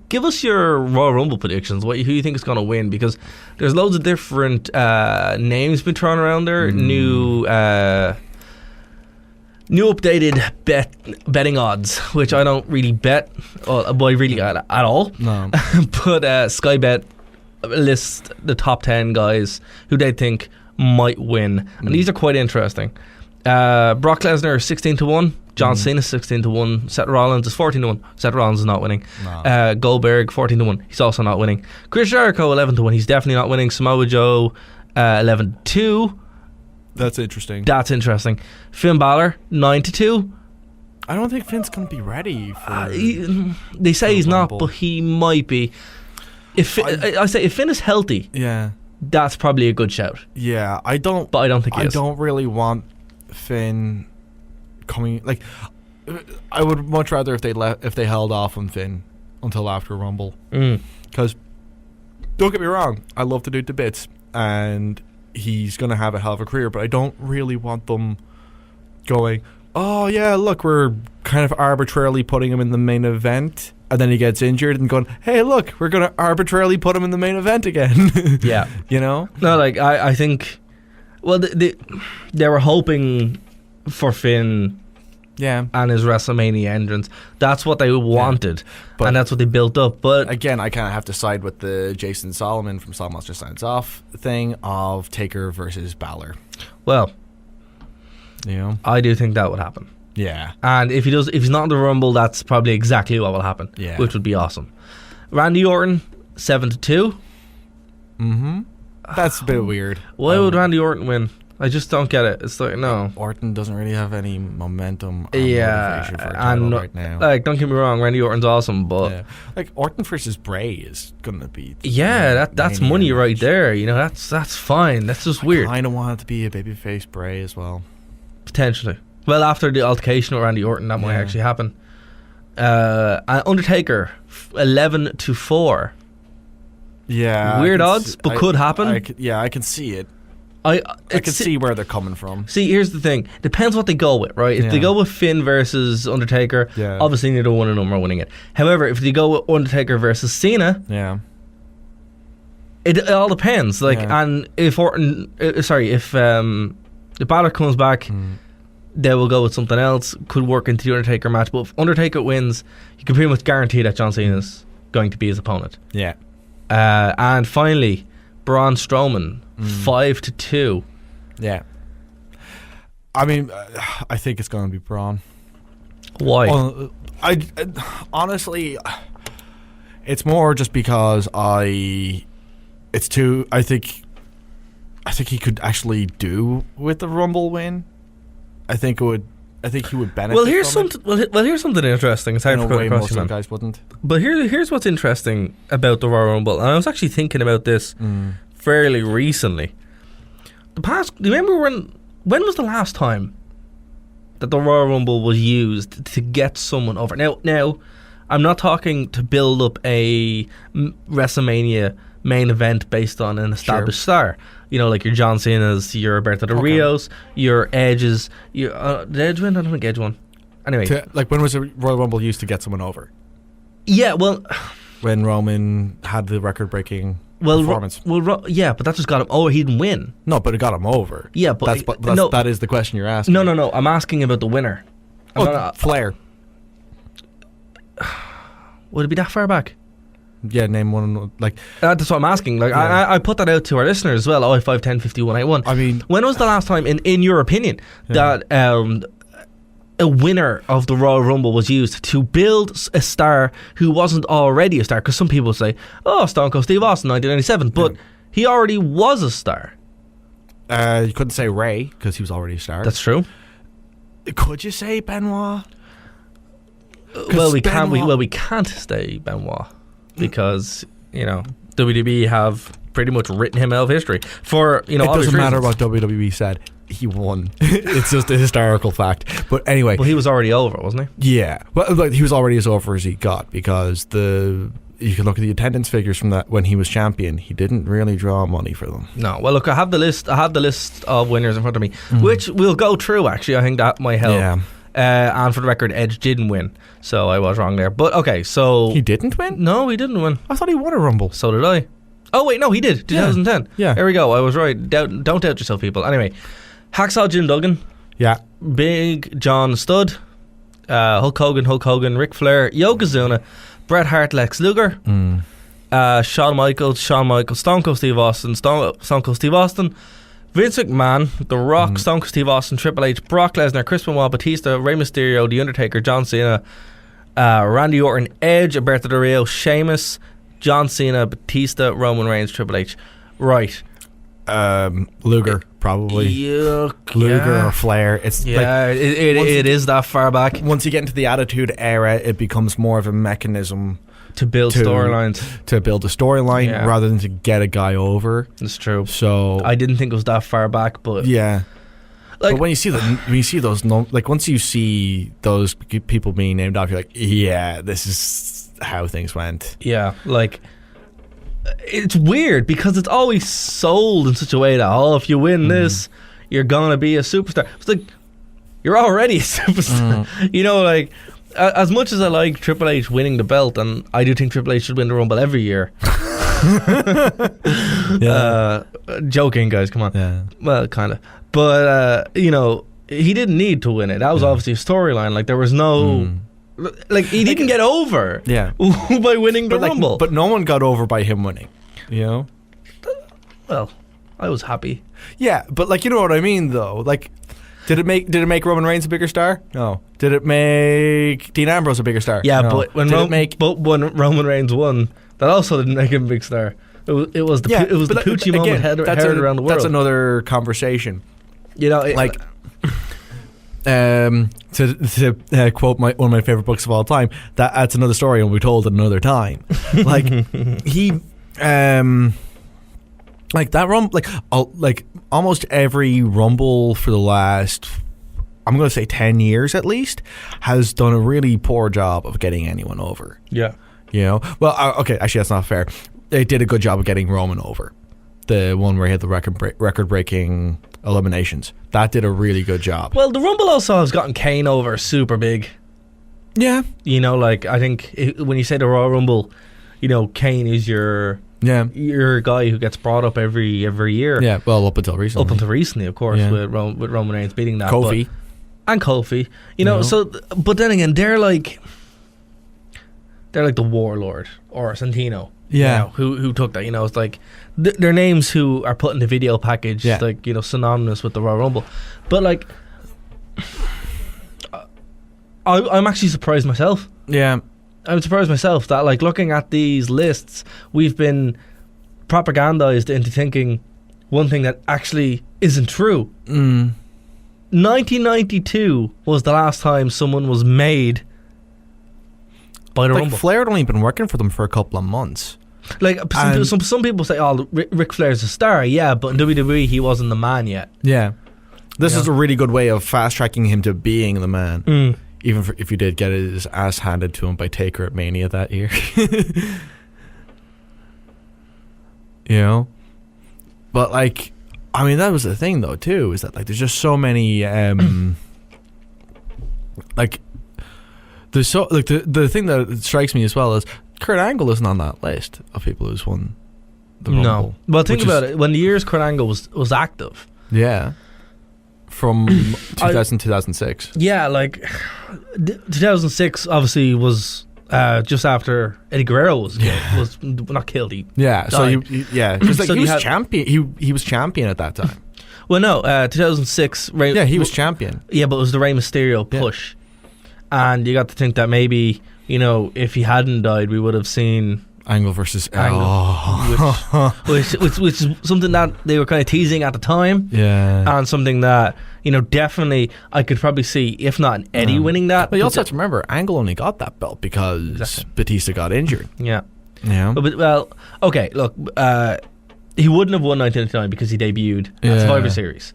give us your Royal Rumble predictions. Who you think is going to win? Because there's loads of different names been thrown around there. New New updated betting odds, which I don't really bet, at all. No. But Sky Bet lists the top 10 guys who they think might win, and these are quite interesting. Brock Lesnar 16-1, John Cena 16-1, Seth Rollins is 14-1. Seth Rollins is not winning. No. Goldberg 14-1, he's also not winning. Chris Jericho 11-1, he's definitely not winning. Samoa Joe 11-2. That's interesting. That's interesting. Finn Balor 9-2. I don't think Finn's going to be ready for. They say he's not, Rumble. but he might be. If Finn is healthy, Yeah. that's probably a good shout. Yeah. I don't think he I is. don't really want Finn coming. Like, I would much rather if they held off on Finn until after Rumble. Because don't get me wrong, I love the dude to bits, and he's going to have a hell of a career, but I don't really want them going, oh yeah, look, we're kind of arbitrarily putting him in the main event, and then he gets injured, and going, hey, look, we're going to arbitrarily put him in the main event again. Yeah. You know? No, like, I think, well, they were hoping for Finn Yeah. and his WrestleMania entrance. That's what they wanted, But- and that's what they built up. But Again, I kind of have to side with the Jason Solomon from Solomon Just Signs Off thing of Taker versus Balor. well, You know? I do think that would happen. Yeah. And if he's not in the Rumble, that's probably exactly what will happen. Yeah. Which would be awesome. Randy Orton 7-2. Mm-hmm. That's a bit weird. Why would Randy Orton win? I just don't get it. It's like, no. Orton doesn't really have any momentum or Yeah, motivation for a title and right now. like, don't get me wrong, Randy Orton's awesome, but Yeah. Like, Orton versus Bray is going to be... that's Mania money right match. there. You know, that's fine. That's just weird. I kind of want it to be a babyface Bray as well. Potentially. Well, after the altercation with Randy Orton, that might actually happen. Undertaker 11-4. Yeah. Weird I can odds, but could happen. I can see it. I can see where they're coming from. See, here's the thing. Depends what they go with, right? If they Yeah. go with Finn versus Undertaker, Yeah. obviously neither one of them are winning it. However, if they go with Undertaker versus Cena, Yeah. it all depends. Like, Yeah. and if Orton, if Balor comes back, they will go with something else. Could work into the Undertaker match. But if Undertaker wins, you can pretty much guarantee that John Cena's going to be his opponent. Yeah. And finally, Braun Strowman 5-2. Yeah. I mean, I think it's going to be Braun. Why? I honestly, it's more just because I think he could actually do with the Rumble win. I think he would benefit. Well, here's from something. Well, here's something interesting. It's hard in to a put way across most you, of man. the guys wouldn't. But here's what's interesting about the Royal Rumble, and I was actually thinking about this fairly recently. Do you remember when was the last time that the Royal Rumble was used to get someone over? Now, I'm not talking to build up a WrestleMania main event based on an established star. You know, like your John Cena's, your Alberto Del Rios, your Edges. Did Edge win? I don't think Edge won. Anyway. Like, when was the Royal Rumble used to get someone over? Yeah, well... When Roman had the record-breaking performance. Yeah, but that just got him... Oh, he didn't win. No, but it got him over. Yeah, but... that is the question you're asking. No. I'm asking about the winner. Flair. Would it be that far back? Yeah, name one. Like, that's what I'm asking. Like, I put that out to our listeners as well. 05, 10, 50, 181. I mean, when was the last time, in your opinion, that a winner of the Royal Rumble was used to build a star who wasn't already a star? Because some people say, "Oh, Stone Cold Steve Austin, 1997," but he already was a star. You couldn't say Ray because he was already a star. That's true. Could you say Benoit? Well, we can't say Benoit because, you know, WWE have pretty much written him out of history for, you know, it doesn't matter what WWE said. He won. It's just a historical fact. But anyway, well, he was already over, wasn't he? Yeah, well, like, he was already as over as he got, because you can look at the attendance figures from that when he was champion. He didn't really draw money for them. No. Well, look, I have the list of winners in front of me, which we'll go through. Actually, I think that might help. Yeah. And for the record, Edge didn't win, so I was wrong there. But okay, so he didn't win. No, he didn't win. I thought he won a Rumble. So did I. Oh wait, no, he did. 2010. Yeah. There we go. I was right. Don't doubt yourself, people. Anyway, Hacksaw Jim Duggan. Yeah. Big John Studd, Hulk Hogan, Ric Flair, Yokozuna, Bret Hart, Lex Luger, Shawn Michaels, Stone Cold Steve Austin, Vince McMahon, The Rock, Stone Cold Steve Austin, Triple H, Brock Lesnar, Chris Benoit, Batista, Rey Mysterio, The Undertaker, John Cena, Randy Orton, Edge, Alberto Del Rio, Sheamus, John Cena, Batista, Roman Reigns, Triple H. Right. Luger, probably. Luger or Flair. It's it is that far back. Once you get into the Attitude Era, it becomes more of a mechanism to build storylines. To build a storyline rather than to get a guy over. That's true. So I didn't think it was that far back, but yeah. Like, but when you see those, like once you see those people being named off, you're like, yeah, this is how things went. Yeah, like it's weird because it's always sold in such a way that if you win this, you're gonna be a superstar. It's like you're already a superstar. You know, like as much as I like Triple H winning the belt, and I do think Triple H should win the Rumble every year. Joking, guys, come on. Yeah. Well, kind of. But, you know, he didn't need to win it. That was obviously a storyline. Like, there was no... Like, he didn't get over by winning the Rumble. But no one got over by him winning, you know? Well, I was happy. Yeah, but, like, you know what I mean, though? Like, did it make Roman Reigns a bigger star? No. Did it make Dean Ambrose a bigger star? Yeah, no. but when Roman Reigns won, that also didn't make him a big star. It was the Poochie moment heard around the world. That's another conversation. You know, like to quote one of my favorite books of all time, that's another story and we'll be told at another time. Like he like that like almost every Rumble for the last, I'm going to say 10 years at least, has done a really poor job of getting anyone over. Yeah. You know? Well, okay, actually that's not fair. They did a good job of getting Roman over. The one where he had the record-breaking eliminations. That did a really good job. Well, the Rumble also has gotten Kane over super big. Yeah. You know, like, I think when you say the Royal Rumble, you know, Kane is your guy who gets brought up every year. Yeah, well, up until recently. Up until recently, of course, with Roman Reigns beating that. Kofi. And Kofi. You know, so, but then again, they're like the Warlord or Santino. Yeah. You know, who took that, you know, it's like their names who are put in the video package, like, you know, synonymous with the Royal Rumble. But like I'm actually surprised myself. Yeah. I'm surprised myself that, like, looking at these lists, we've been propagandized into thinking one thing that actually isn't true. 1992 was the last time someone was made by the Rumble. Flair had only been working for them for a couple of months. Like, some people say, Ric Flair's a star, but in WWE he wasn't the man yet. Yeah. This is a really good way of fast-tracking him to being the man. Even if you did get his ass handed to him by Taker at Mania that year. You know? But, like, I mean, that was the thing, though, too, is that, like, there's just so many, like, there's so, like, the thing that strikes me as well is Kurt Angle isn't on that list of people who's won the Rumble. No. Well, think about it. When the years Kurt Angle was active. Yeah. From 2000 to 2006. Yeah, like 2006 obviously was just after Eddie Guerrero was not killed. He died. So because like, so he was champion. He was champion at that time. Well, no, 2006. He was champion. Yeah, but it was the Rey Mysterio push, and you got to think that maybe, you know, if he hadn't died, we would have seen Angle versus Angle, which is something that they were kind of teasing at the time. Yeah, and something that, you know, definitely I could probably see, if not Eddie winning that. But you also have to remember, Angle only got that belt because Batista got injured. Yeah. Yeah. But, well, okay, look, he wouldn't have won 1999 because he debuted at Survivor Series.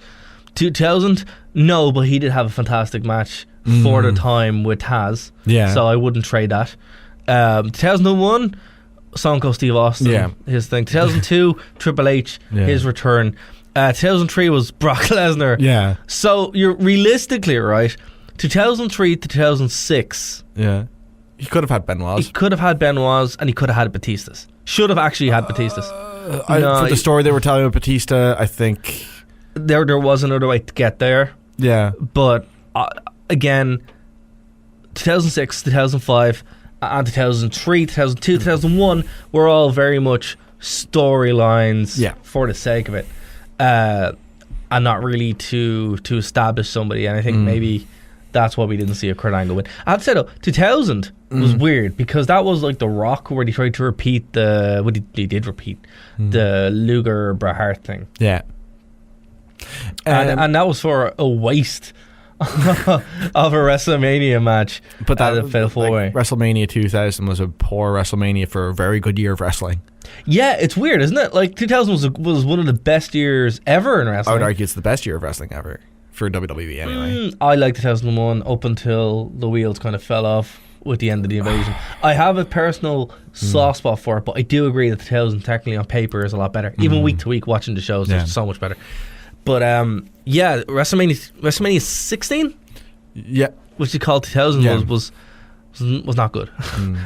2000, no, but he did have a fantastic match for the time with Taz. Yeah. So I wouldn't trade that. 2001, Stone Cold Steve Austin, his thing. 2002, Triple H, his return. 2003 was Brock Lesnar. Yeah. So you're realistically, right, 2003 to 2006. Yeah. He could have had Benoit's. He could have had Benoit's, and he could have had Batista's. Should have actually had Batista's. For the story they were telling with Batista, I think there was another way to get there. Yeah. But again, 2006, 2005, and 2003, 2002, 2001 were all very much storylines for the sake of it, and not really to establish somebody. And I think maybe that's why we didn't see a Kurt Angle win. I'd say though, 2000 was weird because that was like The Rock, where he tried to repeat he did repeat the Luger Bret Hart thing. Yeah. And that was for a waste of a WrestleMania match. But that fell away. WrestleMania 2000 was a poor WrestleMania for a very good year of wrestling. Yeah, it's weird, isn't it? Like 2000 was one of the best years ever in wrestling. I would argue it's the best year of wrestling ever for WWE anyway. I like 2001 up until the wheels kind of fell off with the end of the invasion. I have a personal soft spot for it, but I do agree that 2000 technically on paper is a lot better. Even week to week watching the shows, it's so much better. But yeah, WrestleMania 16, which you called 2000, was not good.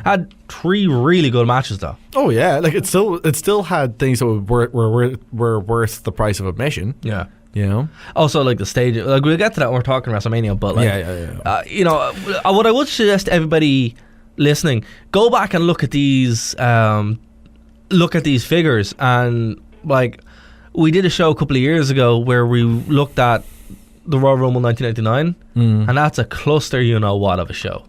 Had 3 really good matches though. Oh yeah, like it still had things that were worth the price of admission. Yeah. You know. Also, like the stage, like we'll get to that when we're talking WrestleMania. But like, you know, what I would suggest to everybody listening, go back and look at these figures. And like, we did a show a couple of years ago where we looked at the Royal Rumble 1999, and that's a cluster, you know what, of a show.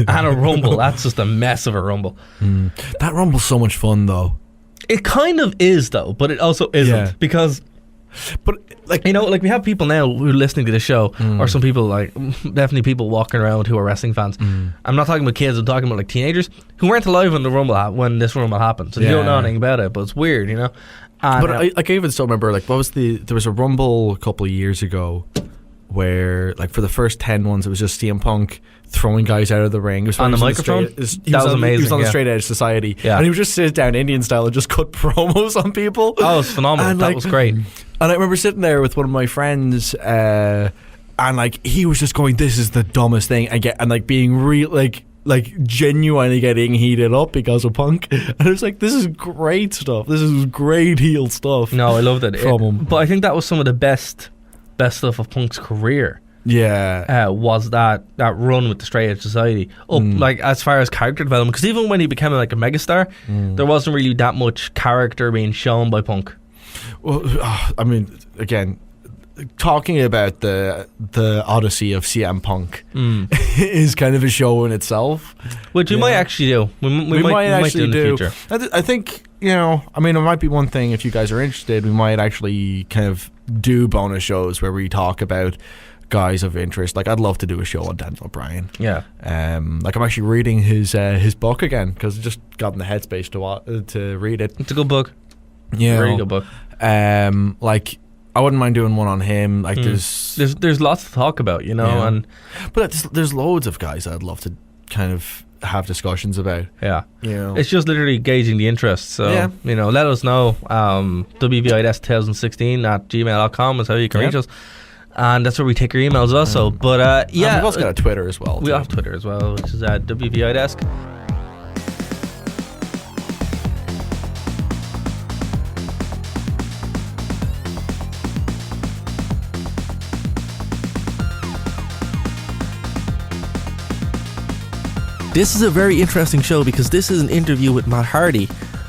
And a Rumble, that's just a mess of a Rumble. That Rumble's so much fun though. It kind of is though, but it also isn't because. But like, you know, like we have people now who are listening to the show, or some people, like definitely people walking around who are wrestling fans. I'm not talking about kids, I'm talking about like teenagers who weren't alive when when this Rumble happened, so they don't know anything about it. But it's weird, you know. And, but I even still remember, like, there was a Rumble a couple of years ago where, like, for the first 10 ones, it was just CM Punk throwing guys out of the ring. It was on the microphone? That was amazing. He was on the Straight Edge Society. Yeah. And he would just sit down Indian style and just cut promos on people. Oh, it was phenomenal. And, that was great. And I remember sitting there with one of my friends, and, like, he was just going, this is the dumbest thing. And like, being real, like genuinely getting heated up because of Punk. And I was like, this is great stuff. This is great heel stuff. No, I loved it. From him. But I think that was some of the best stuff of Punk's career. Yeah. Was that run with the Straight Edge Society up, like, as far as character development, because even when he became like a megastar, there wasn't really that much character being shown by Punk. Well, I mean, again, talking about the odyssey of CM Punk is kind of a show in itself, which we might actually do. We might actually do in the future. I think, you know, I mean, it might be one thing if you guys are interested. We might actually kind of do bonus shows where we talk about guys of interest. Like, I'd love to do a show on Daniel Bryan. Yeah. Like, I'm actually reading his book again because I just got in the headspace to read it. It's a good book. Yeah, very good book. Like, I wouldn't mind doing one on him. Like, there's lots to talk about, you know, but there's loads of guys I'd love to kind of have discussions about. Yeah, you know, it's just literally gauging the interest. So you know, let us know. WVIS2016@gmail.com is how you can reach us, and that's where we take your emails also. But we've also got a Twitter as well. We have Twitter as well, which is at WVIDesk. This is a very interesting show because this is an interview with Matt Hardy,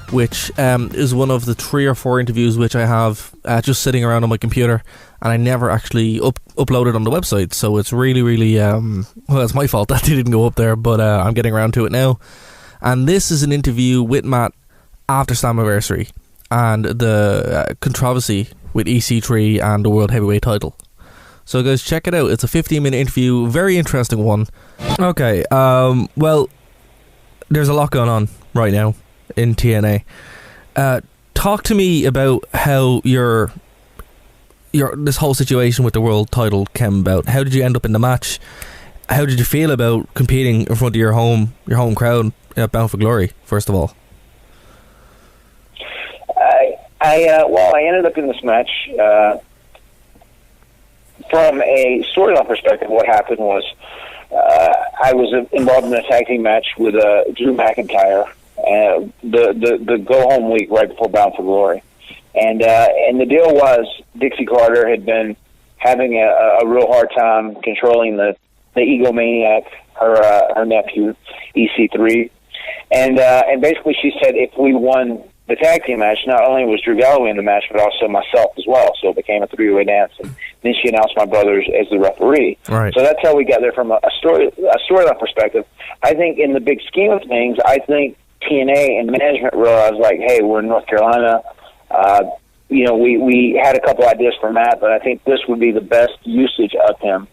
which is one of the 3 or 4 interviews which I have just sitting around on my computer, and I never actually uploaded on the website. So it's really, really, well, it's my fault that they didn't go up there, but I'm getting around to it now. And this is an interview with Matt after Slammiversary and the controversy with EC3 and the World Heavyweight title. So guys, check it out. It's a 15-minute interview, very interesting one. Okay, well, there's a lot going on right now in TNA. Talk to me about how your this whole situation with the world title came about. How did you end up in the match? How did you feel about competing in front of your home crowd at Bound for Glory, first of all? I ended up in this match. From a storyline perspective, what happened was I was involved in a tag team match with Drew McIntyre, the go home week right before Bound for Glory, and the deal was Dixie Carter had been having a real hard time controlling the egomaniac, her nephew, EC3. And basically she said if we won the tag team match, not only was Drew Galloway in the match, but also myself as well. So it became a three-way dance. And then she announced my brothers as the referee. Right. So that's how we got there from a storyline perspective. I think in the big scheme of things, I think TNA and management realized, like, hey, we're in North Carolina. We had a couple ideas for Matt, but I think this would be the best usage of him.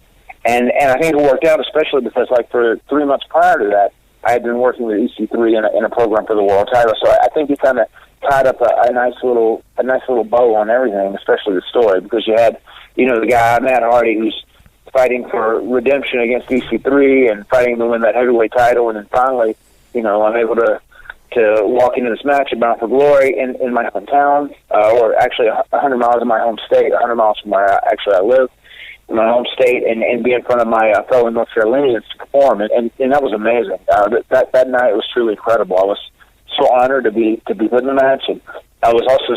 And I think it worked out, especially because, like, for 3 months prior to that, I had been working with EC3 in a program for the world title. So I think he kind of tied up a nice little bow on everything, especially the story, because you had, the guy, Matt Hardy, who's fighting for redemption against EC3 and fighting to win that heavyweight title, and then finally, I'm able to walk into this match at Bound for Glory in my hometown, or actually 100 miles in my home state, 100 miles from where I live, in my home state, and be in front of my fellow North Carolinians to perform, and that was amazing. That night was truly incredible. I was so honored to be put in the match, and I was also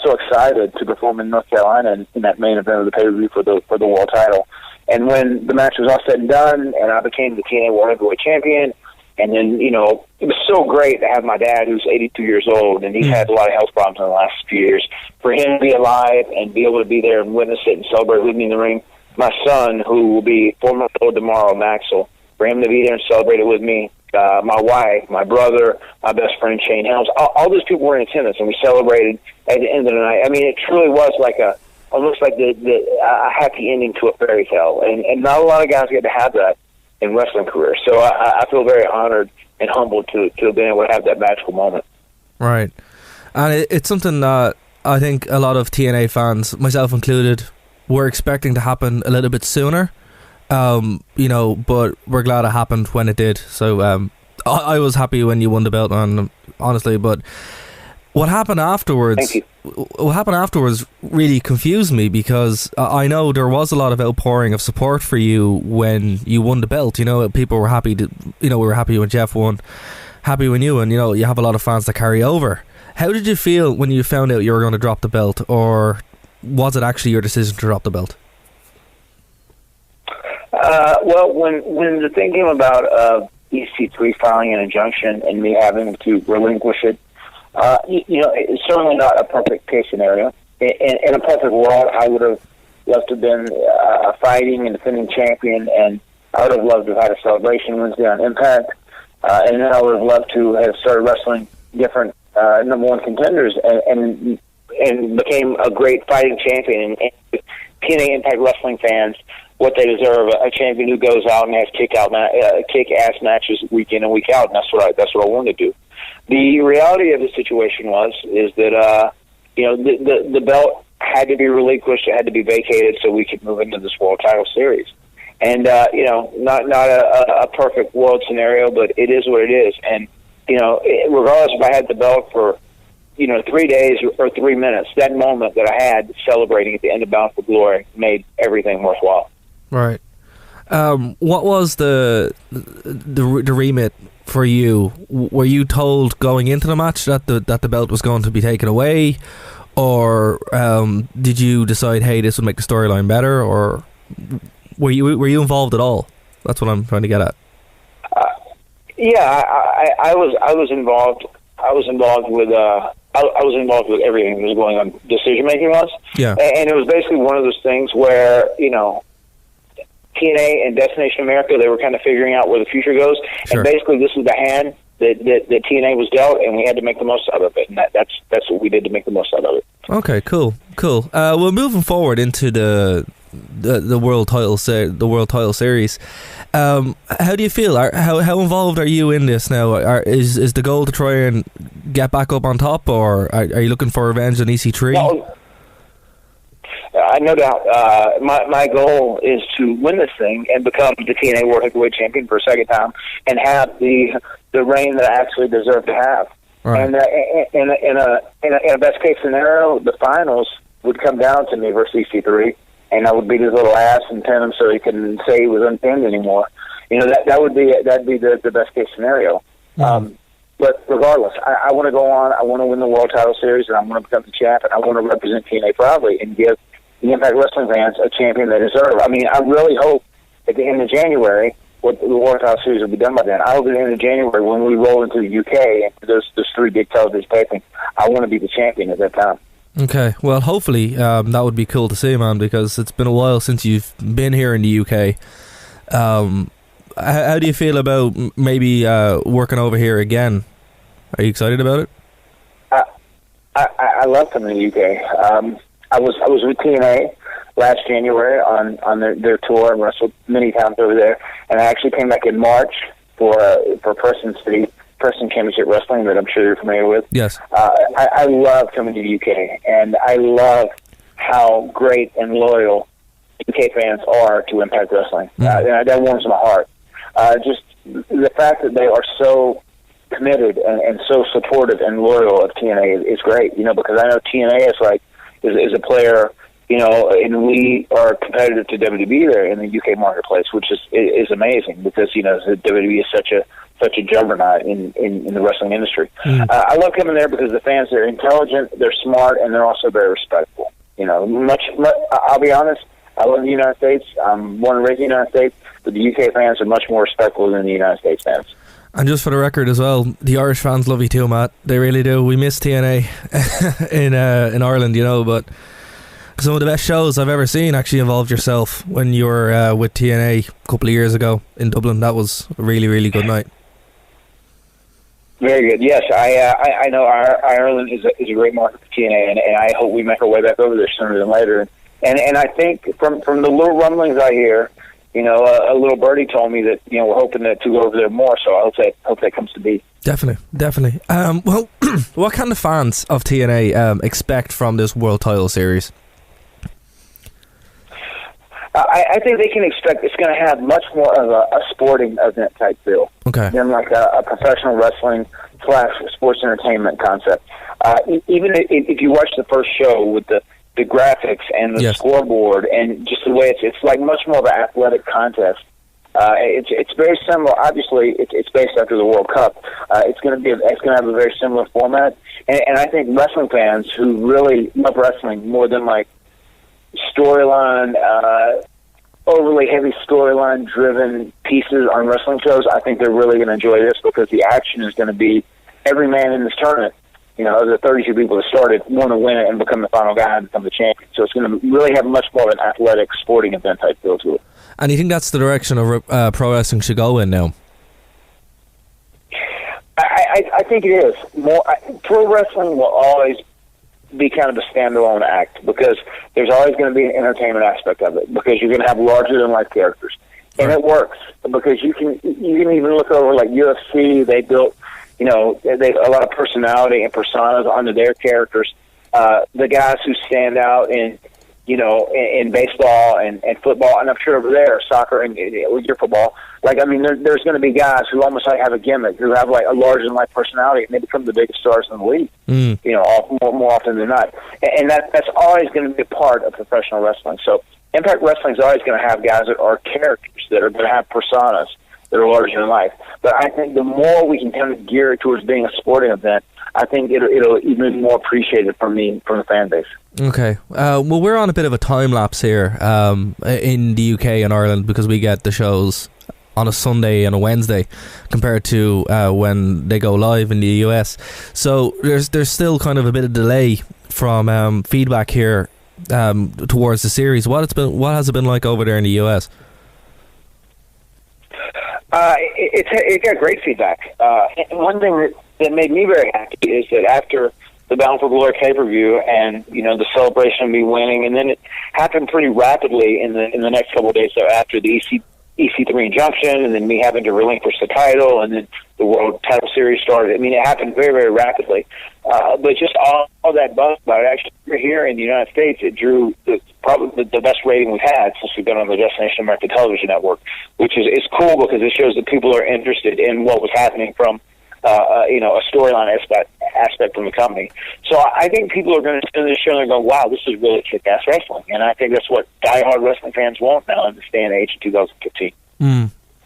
so excited to perform in North Carolina in that main event of the pay-per-view for the world title. And when the match was all said and done, and I became the TNA World Heavyweight Champion, and then, it was so great to have my dad, who's 82 years old, and he's had a lot of health problems in the last few years. For him to be alive and be able to be there and witness it and celebrate with me in the ring. My son, who will be 4 months old tomorrow, Maxwell, for him to be there and celebrate it with me. My wife, my brother, my best friend, Shane Helms, all those people were in attendance, and we celebrated at the end of the night. I mean, it truly was almost like a happy ending to a fairy tale, and not a lot of guys get to have that in wrestling career. So I feel very honored and humbled to have been able to have that magical moment. Right. And it's something that I think a lot of TNA fans, myself included, were expecting to happen a little bit sooner. But we're glad it happened when it did. So I was happy when you won the belt, honestly, but what happened afterwards? Thank you. What happened afterwards really confused me, because I know there was a lot of outpouring of support for you when you won the belt. People were happy we were happy when Jeff won, happy when you won. You have a lot of fans that carry over. How did you feel when you found out you were going to drop the belt, or was it actually your decision to drop the belt? Well, when the thing came about EC3 filing an injunction and me having to relinquish it, it's certainly not a perfect case scenario. In a perfect world, I would have loved to have been a fighting and defending champion, and I would have loved to have had a celebration Wednesday on Impact, and then I would have loved to have started wrestling different number one contenders and became a great fighting champion. And TNA Impact Wrestling fans, what they deserve, a champion who goes out and has kick-ass matches week in and week out, and that's what I wanted to do. The reality of the situation is that the belt had to be relinquished, it had to be vacated so we could move into this world title series. And not a perfect world scenario, but it is what it is. And regardless if I had the belt for 3 days or 3 minutes, that moment that I had celebrating at the end of Bound for Glory made everything worthwhile. Right. What was the remit for you? Were you told going into the match that the belt was going to be taken away, or did you decide, hey, this would make the storyline better, or were you involved at all? That's what I'm trying to get at. I was involved. I was involved with everything that was going on. Decision making was, and it was basically one of those things where TNA and Destination America, they were kind of figuring out where the future goes, and basically this is the hand that TNA was dealt, and we had to make the most out of it, and that's what we did to make the most out of it. Okay, cool. Well, moving forward into the world title series, how do you feel? How involved are you in this now? Is the goal to try and get back up on top, or are you looking for revenge on EC3? No, no doubt. My goal is to win this thing and become the TNA World Heavyweight Champion for a second time, and have the reign that I actually deserve to have. Right. And in a best case scenario, the finals would come down to me versus EC3, and I would beat his little ass and pin him so he couldn't say he was unpinned anymore. That'd be the best case scenario. Mm-hmm. But regardless, I want to go on. I want to win the World Title Series, and I want to become the champ, and I want to represent TNA proudly and give the Impact Wrestling fans a champion they deserve. I mean, I really hope at the end of January, what the World Title Series will be done by then. I hope at the end of January, when we roll into the UK and those 3 big television tapings, I want to be the champion at that time. Okay, well, hopefully that would be cool to see, man, because it's been a while since you've been here in the UK. How do you feel about maybe working over here again? Are you excited about it? I love coming to the UK. I was with TNA last January on their tour and wrestled many times over there, and I actually came back in March for Preston Championship Wrestling that I'm sure you're familiar with. Yes. I love coming to the UK, and I love how great and loyal UK fans are to Impact Wrestling. And that warms my heart. Just the fact that they are so committed and so supportive and loyal of TNA is great, because I know TNA is a player, and we are competitive to WWE there in the UK marketplace, which is amazing because, WWE is such a juggernaut in the wrestling industry. I love coming there because the fans are intelligent, they're smart, and they're also very respectful. Much I'll be honest, I love the United States. I'm born and raised in the United States, but the UK fans are much more respectful than the United States fans. And just for the record as well, the Irish fans love you too, Matt. They really do. We miss TNA in Ireland, but some of the best shows I've ever seen actually involved yourself when you were with TNA a couple of years ago in Dublin. That was a really, really good night. Very good. Yes, I know Ireland is a great market for TNA, and I hope we make our way back over there sooner than later. And I think from the little rumblings I hear, a little birdie told me that we're hoping to go over there more. So I hope that comes to be. Definitely. Well, what can the fans of TNA expect from this World Title Series? I think they can expect it's going to have much more of a sporting event type feel than like a professional wrestling / sports entertainment concept. Even if you watch the first show with the graphics and the scoreboard and just the way it's like much more of an athletic contest. It's very similar. Obviously, it's based after the World Cup. It's going to have a very similar format, and I think wrestling fans who really love wrestling more than like storyline, overly heavy storyline driven pieces on wrestling shows, I think they're really going to enjoy this because the action is going to be every man in this tournament. Of the 32 people that started, want to win it and become the final guy and become the champion. So it's going to really have much more of an athletic sporting event type feel to it. And you think that's the direction of pro wrestling should go in now? I think it is. Pro wrestling will always be kind of a standalone act because there's always going to be an entertainment aspect of it because you're going to have larger than life characters, and it works because you can even look over like UFC. They built they a lot of personality and personas onto their characters. The guys who stand out in baseball and football, and I'm sure over there soccer and with your football. Like, I mean, there's going to be guys who almost like have a gimmick, who have like a larger than life personality, and they become the biggest stars in the league. More often than not, and that's always going to be a part of professional wrestling. So Impact Wrestling is always going to have guys that are characters that are going to have personas that are larger than life. But I think the more we can kind of gear it towards being a sporting event, I think it'll even more appreciated from the fan base. Okay. Well, we're on a bit of a time lapse here in the UK and Ireland because we get the shows on a Sunday and a Wednesday compared to when they go live in the US. So there's still kind of a bit of delay from feedback here towards the series. What has it been like over there in the US? It got great feedback. And one thing that made me very happy is that after the Bound for Glory pay-per-view and the celebration of me winning, and then it happened pretty rapidly in the next couple of days after the EC3 injunction, and then me having to relinquish the title, and then the World Title Series started. I mean, it happened very, very rapidly. But just all that buzz about it, actually here in the United States, it drew probably the best rating we've had since we've been on the Destination America Television Network, which is cool because it shows that people are interested in what was happening from a storyline aspect from the company. So I think people are going to see this show and go, wow, this is really kick-ass wrestling. And I think that's what diehard wrestling fans want now in this day and age in 2015.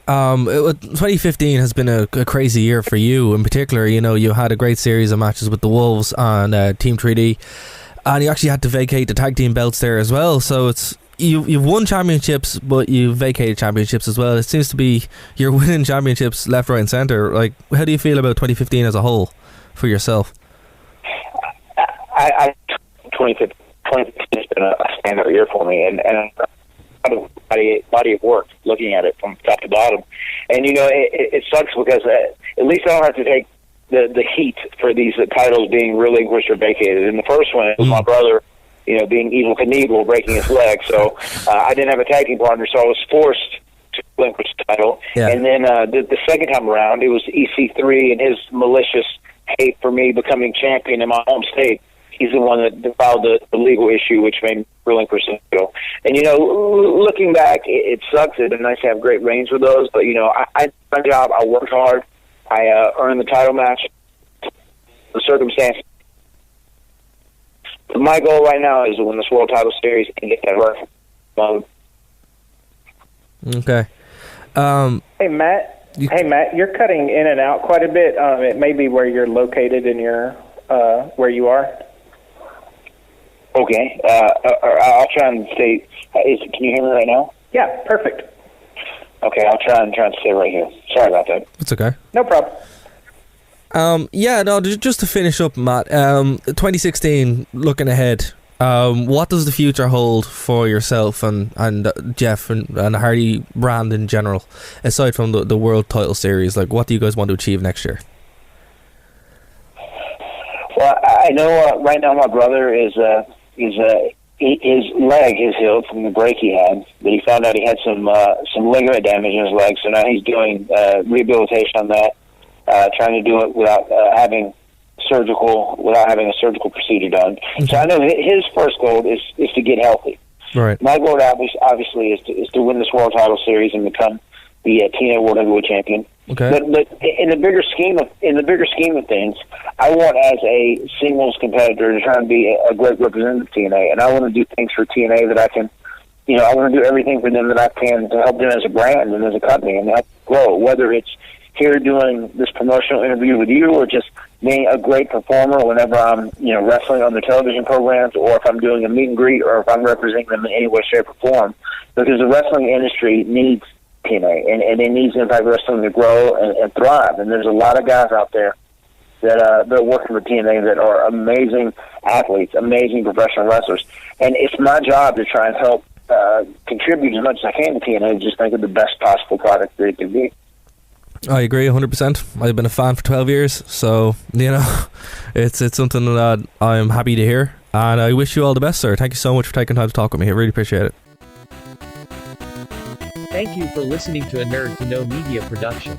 2015 has been a crazy year for you in particular. You had a great series of matches with the Wolves on Team 3D. and you actually had to vacate the tag team belts there as well. So it's you've won championships, but you've vacated championships as well. It seems to be you're winning championships left, right, and centre. Like, how do you feel about 2015 as a whole for yourself? 2015 has been a standout year for me, and body of work looking at it from top to bottom. And it sucks because at least I don't have to take the heat for these titles being relinquished or vacated. In the first one, it was my brother, being Evil Knievel, breaking his leg. So I didn't have a tag team partner, so I was forced to relinquish the title. Yeah. And then the second time around, it was EC3 and his malicious hate for me becoming champion in my home state. He's the one that filed the legal issue, which made me relinquish the title. And, looking back, it sucks. It'd been nice to have great reigns with those. But, I did my job. I worked hard. I earned the title match. The circumstance. But my goal right now is to win this World Title Series and get that right mode. Okay. Hey, Matt. You're cutting in and out quite a bit. It may be where you're located in your where you are. Okay. I'll try and stay. Can you hear me right now? Yeah, perfect. Okay, I'll try and stay right here. Sorry about that. It's okay. No problem. Just to finish up, Matt, 2016, looking ahead, what does the future hold for yourself and Jeff and Hardy brand in general, aside from the World Title Series? Like, what do you guys want to achieve next year? Well, I know right now my brother his leg is healed from the break he had, but he found out he had some ligament damage in his leg, so now he's doing rehabilitation on that, trying to do it without having a surgical procedure done. Mm-hmm. So I know his first goal is to get healthy. Right. My goal obviously is to win this World Title Series and become the TNA World Heavyweight Champion. Okay. But in the bigger scheme of things, I want as a singles competitor to try and be a great representative of TNA, and I want to do things for TNA that I can. I want to do everything for them that I can to help them as a brand and as a company and help grow. Whether it's here doing this promotional interview with you, or just being a great performer whenever I'm wrestling on the television programs, or if I'm doing a meet and greet, or if I'm representing them in any way, shape, or form, because the wrestling industry needs TNA, and it needs Impact Wrestling to grow and thrive. And there's a lot of guys out there that are working for TNA that are amazing athletes, amazing professional wrestlers. And it's my job to try and help contribute as much as I can to TNA, just make it the best possible product that it can be. I agree 100%. I've been a fan for 12 years, so, it's something that I'm happy to hear. And I wish you all the best, sir. Thank you so much for taking time to talk with me. I really appreciate it. Thank you for listening to a Nerd to Know Media production.